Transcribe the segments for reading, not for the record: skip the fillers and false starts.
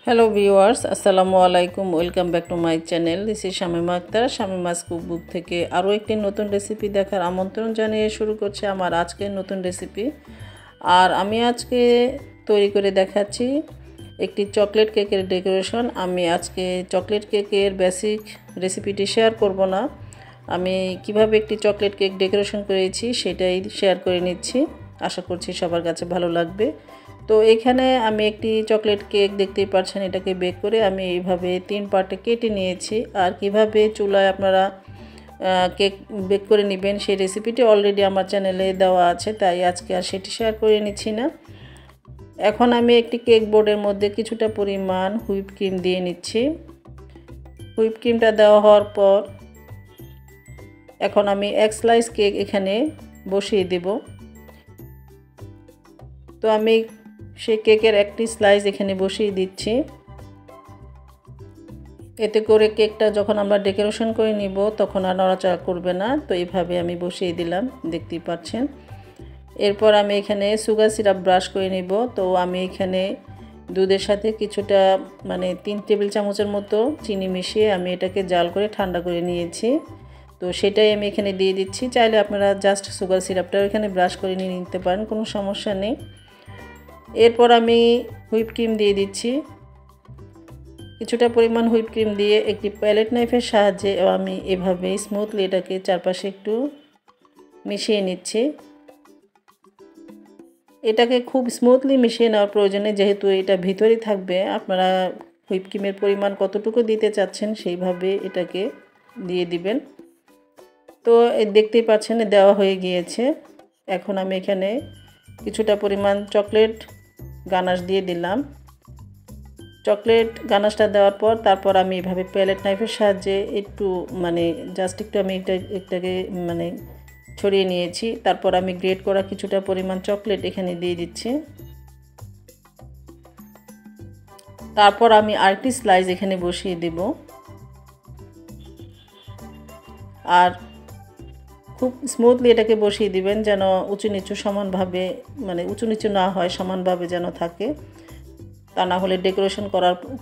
Hello viewers, আসসালামু আলাইকুম, welcome back to my channel. This is Shamima Akter. Shamima's cookbook থেকে আরও একটি নতুন রেসিপি দেখার আমন্ত্রণ জানিয়ে শুরু করছে আমার আজকের নতুন রেসিপি। আর আমি আজকে তৈরি করে দেখাচ্ছি একটি চকলেট কেকের ডেকোরেশন। আমি আজকে চকলেট কেকের বেসিক রেসিপিটি শেয়ার করব না, আমি কিভাবে একটি চকলেট কেক ডেকোরেশন করেছি সেটাই শেয়ার করে নিচ্ছি। আশা করছি সবার কাছে ভালো লাগবে। তো এখানে আমি একটি চকলেট কেক দেখতেই পাচ্ছেন, এটাকে বেক করে আমি এইভাবে 3 পার্টে কেটে নিয়েছি। আর কিভাবে চুলায় আপনারা কেক বেক করে নেবেন সেই রেসিপিটি অলরেডি আমার চ্যানেলে দেওয়া আছে, তাই আজকে আর সেটি শেয়ার করে নিচ্ছি না। এখন আমি একটি কেক বোর্ডের মধ্যে কিছুটা পরিমাণ হুইপ ক্রিম দিয়ে নিচ্ছি। হুইপ ক্রিমটা দেওয়া হওয়ার পর এখন আমি 1 স্লাইস কেক এখানে বসিয়ে দেব। তো আমি সেই কেকের একটি স্লাইস এখানে বসিয়ে দিচ্ছি। এতে করে কেকটা যখন আমরা ডেকোরেশন করে নিব তখন আর নড়াচড়া করবে না। তো এইভাবে আমি বসিয়ে দিলাম, দেখতেই পাচ্ছেন। এরপর আমি এখানে সুগার সিরাপ ব্রাশ করে নিব। তো আমি এখানে দুধের সাথে কিছুটা 3 টেবিল চামচের মতো চিনি মিশিয়ে আমি এটাকে জাল করে ঠান্ডা করে নিয়েছি। তো সেটাই আমি এখানে দিয়ে দিচ্ছি। চাইলে আপনারা জাস্ট সুগার সিরাপটাও এখানে ব্রাশ করে নিয়ে নিতে পারেন, কোনো সমস্যা নেই। এরপর আমি হুইপ ক্রিম দিয়ে দিচ্ছি। কিছুটা পরিমাণ হুইপ ক্রিম দিয়ে একটি প্যালেট নাইফের সাহায্যে আমি এভাবে স্মুথলি এটাকে চারপাশে একটু মিশিয়ে নিচ্ছি। এটাকে খুব স্মুথলি মিশিয়ে নেওয়ার প্রয়োজনে, যেহেতু এটা ভিতরেই থাকবে, আপনারা হুইপ ক্রিমের পরিমাণ কতটুকু দিতে চাচ্ছেন সেইভাবে এটাকে দিয়ে দিবেন। তো দেখতেই পাচ্ছেন দেওয়া হয়ে গিয়েছে। এখন আমি এখানে কিছুটা পরিমাণ চকলেট গানাশ দিয়ে দিলাম। চকলেট গানাশটা দেওয়ার পর তারপর আমি এভাবে প্যালেট নাইফের সাহায্যে একটু জাস্ট একটু আমি এটাকে ছড়িয়ে নিয়েছি। তারপর আমি গ্রেট করা কিছুটা পরিমাণ চকলেট এখানে দিয়ে দিচ্ছি। তারপর আমি আরেকটি স্লাইস এখানে বসিয়ে দেব। আর খুব স্মুথলি এটাকে বসিয়ে দিবেন, যেন উঁচু নিচু সমানভাবে উঁচু নিচু না হয়, সমানভাবে যেন থাকে। তা না হলে ডেকোরেশন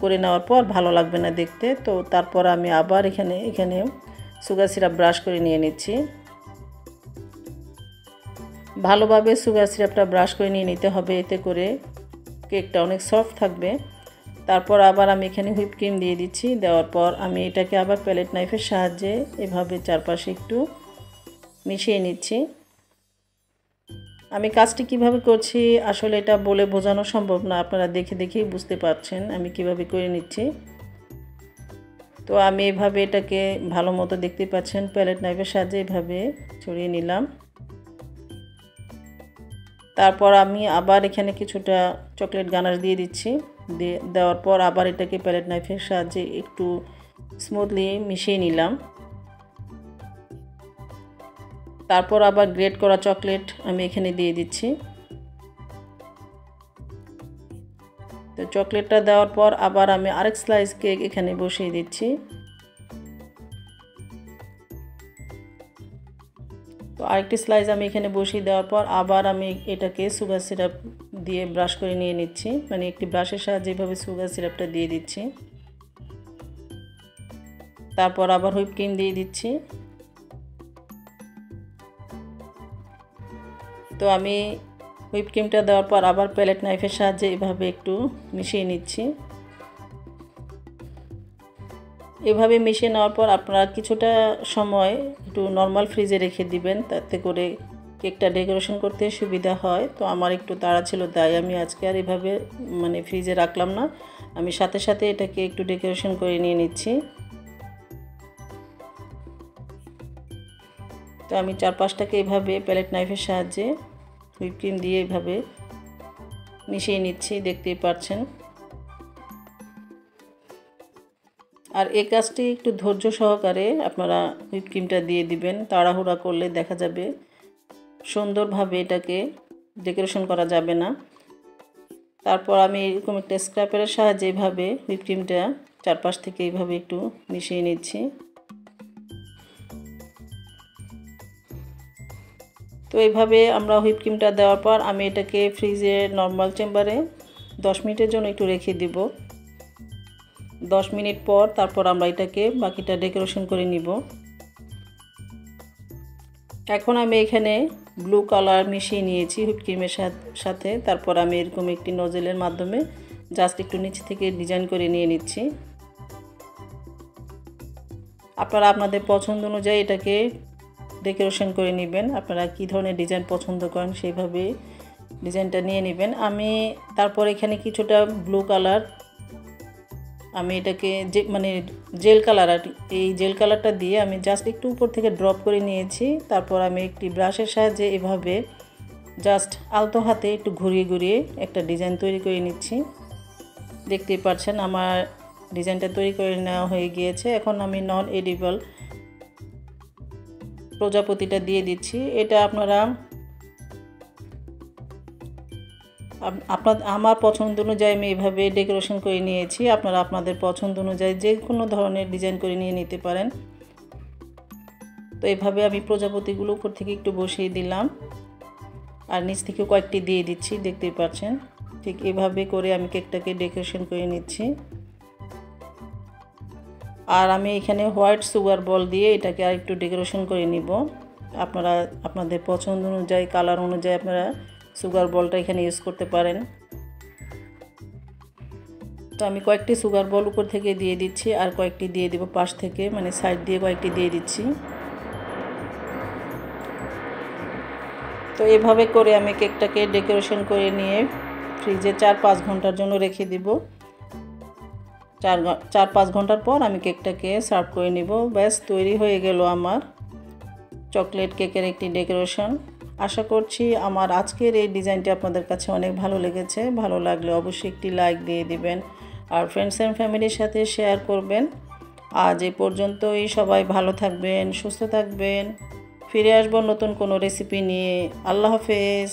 করে নেওয়ার পর ভালো লাগবে না দেখতে। তো তারপর আমি আবার এখানে সুগার সিরাপ ব্রাশ করে নিয়ে নিচ্ছি। ভালোভাবে সুগার সিরাপটা ব্রাশ করে নিয়ে নিতে হবে, এতে করে কেকটা অনেক সফট থাকবে। তারপর আবার আমি এখানে হুইপ ক্রিম দিয়ে দিচ্ছি। দেওয়ার পর আমি এটাকে আবার প্যালেট নাইফের সাহায্যে এভাবে চারপাশে একটু মিশিয়ে নিচ্ছি। আমি কাজটি কিভাবে করছি আসলে এটা বলে বোঝানো সম্ভব না, আপনারা দেখেই বুঝতে পারছেন আমি কিভাবে করে নিচ্ছি। তো আমি এভাবে এটাকে ভালো মতো দেখতে পাচ্ছেন প্যালেট নাইফের সাহায্যে এভাবে ছড়িয়ে নিলাম। তারপর আমি আবার এখানে কিছুটা চকলেট গানাশ দিয়ে দিচ্ছি। দেওয়ার পর আবার এটাকে প্যালেট নাইফের সাহায্যে একটু স্মুথলি মিশিয়ে নিলাম। তারপর আবার গ্রেট করা চকলেট আমি এখানে দিয়ে দিচ্ছি। তো চকলেটটা দেওয়ার পর আবার আমি আরেক স্লাইস কেক এখানে বসিয়ে দিচ্ছি। তো আরেকটি স্লাইস আমি এখানে বসিয়ে দেওয়ার পর আবার আমি এটাকে সুগার সিরাপ দিয়ে ব্রাশ করে নিয়ে নিচ্ছি, একটি ব্রাশের সাহায্যে এভাবে সুগার সিরাপটা দিয়ে দিচ্ছি। তারপর আবার হুইপ ক্রিম দিয়ে দিচ্ছি। তো আমি হুইপ ক্রিমটা দেওয়ার পর আবার প্যালেট নাইফের সাহায্যে এভাবে একটু মিশিয়ে নিচ্ছি। এভাবে মিশিয়ে নেওয়ার পর আপনারা কিছুটা সময় একটু নর্মাল ফ্রিজে রেখে দিবেন, তাতে করে কেকটা ডেকোরেশন করতে সুবিধা হয়। তো আমার একটু তাড়া ছিল, তাই আমি আজকে আর এভাবে ফ্রিজে রাখলাম না, আমি সাথে সাথে এটাকে একটু ডেকোরেশন করে নিয়ে নিচ্ছি। তো আমি চারপাশটাকে এভাবে প্যালেট নাইফের সাহায্যে হুইপ ক্রিম দিয়ে এভাবে মিশিয়ে নিচ্ছি, দেখতেই পাচ্ছেন। আর এই কাজটি একটু ধৈর্য সহকারে আপনারা হুইপ ক্রিমটা দিয়ে দিবেন, তাড়াহুড়া করলে দেখা যাবে সুন্দরভাবে এটাকে ডেকোরেশন করা যাবে না। তারপর আমি এরকম একটা স্ক্র্যাপারের সাহায্যে এইভাবে হুইপ ক্রিমটা চারপাশ থেকে এইভাবে একটু মিশিয়ে নিচ্ছি। তো এইভাবে আমরা হুইপ ক্রিমটা দেওয়ার পর আমি এটাকে ফ্রিজে নর্মাল চেম্বারে 10 মিনিটের জন্য একটু রেখে দিব। 10 মিনিট পর তারপর আমরা এটাকে বাকিটা ডেকোরেশন করে নিব। এখন আমি এখানে ব্লু কালার মিশিয়ে নিয়েছি হুইপ ক্রিমের সাথে। তারপর আমি এরকম একটি নজেলের মাধ্যমে জাস্ট একটু নিচ থেকে ডিজাইন করে নিয়ে নিচ্ছি। আপনারা আপনাদের পছন্দ অনুযায়ী এটাকে ডেকোরেশন করে নেবেন। আপনারা কী ধরনের ডিজাইন পছন্দ করেন সেইভাবে ডিজাইনটা নিয়ে নেবেন। আমি তারপর এখানে কিছুটা ব্লু কালার আমি এটাকে জেল কালার, এই জেল কালারটা দিয়ে আমি জাস্ট একটু উপর থেকে ড্রপ করে নিয়েছি। তারপর আমি একটি ব্রাশের সাহায্যে এভাবে জাস্ট আলতো হাতে একটু ঘুরিয়ে ঘুরিয়ে একটা ডিজাইন তৈরি করে নিচ্ছি। দেখতেই পাচ্ছেন আমার ডিজাইনটা তৈরি করে নেওয়া হয়ে গিয়েছে। এখন আমি নন এডিবল প্রজাপতিটা দিয়ে দিচ্ছি। এটা আপনারা আমার পছন্দ অনুযায়ী আমি এইভাবে ডেকোরেশন করে নিয়েছি। আপনারা আপনাদের পছন্দ অনুযায়ী যে কোনো ধরনের ডিজাইন করে নিয়ে নিতে পারেন। তো এইভাবে আমি প্রজাপতিগুলো উপর থেকে একটু বসিয়ে দিলাম আর নিচ থেকে কয়েকটি দিয়ে দিচ্ছি, দেখতেই পাচ্ছেন। ঠিক এভাবে করে আমি কেকটাকে ডেকোরেশন করে নিচ্ছি। আর আমি এখানে হোয়াইট সুগার বল দিয়ে এটাকে আর একটু ডেকোরেশন করে নিব। আপনারা আপনাদের পছন্দ অনুযায়ী কালার অনুযায়ী আপনারা সুগার বলটা এখানে ইউজ করতে পারেন। তো আমি কয়েকটি সুগার বল উপর থেকে দিয়ে দিচ্ছি আর কয়েকটি দিয়ে দিব পাশ থেকে, সাইড দিয়ে কয়েকটি দিয়ে দিচ্ছি। তো এভাবে করে আমি কেকটাকে ডেকোরেশন করে নিয়ে ফ্রিজে 4-5 ঘন্টার জন্য রেখে দিব। 4-5 ঘন্টার পর আমি কেকটাকে সার্ভ করে নিব। ব্যাস তৈরি হয়ে গেল আমার চকলেট কেকের একটি ডেকোরেশন। আশা করছি আমার আজকের এই ডিজাইনটি আপনাদের কাছে অনেক ভালো লেগেছে। ভালো লাগলে অবশ্যই একটি লাইক দিয়ে দিবেন আর ফ্রেন্ডস অ্যান্ড ফ্যামিলির সাথে শেয়ার করবেন। আজ এই পর্যন্তই। সবাই ভালো থাকবেন, সুস্থ থাকবেন। ফিরে আসবো নতুন কোনো রেসিপি নিয়ে। আল্লাহ হাফেজ।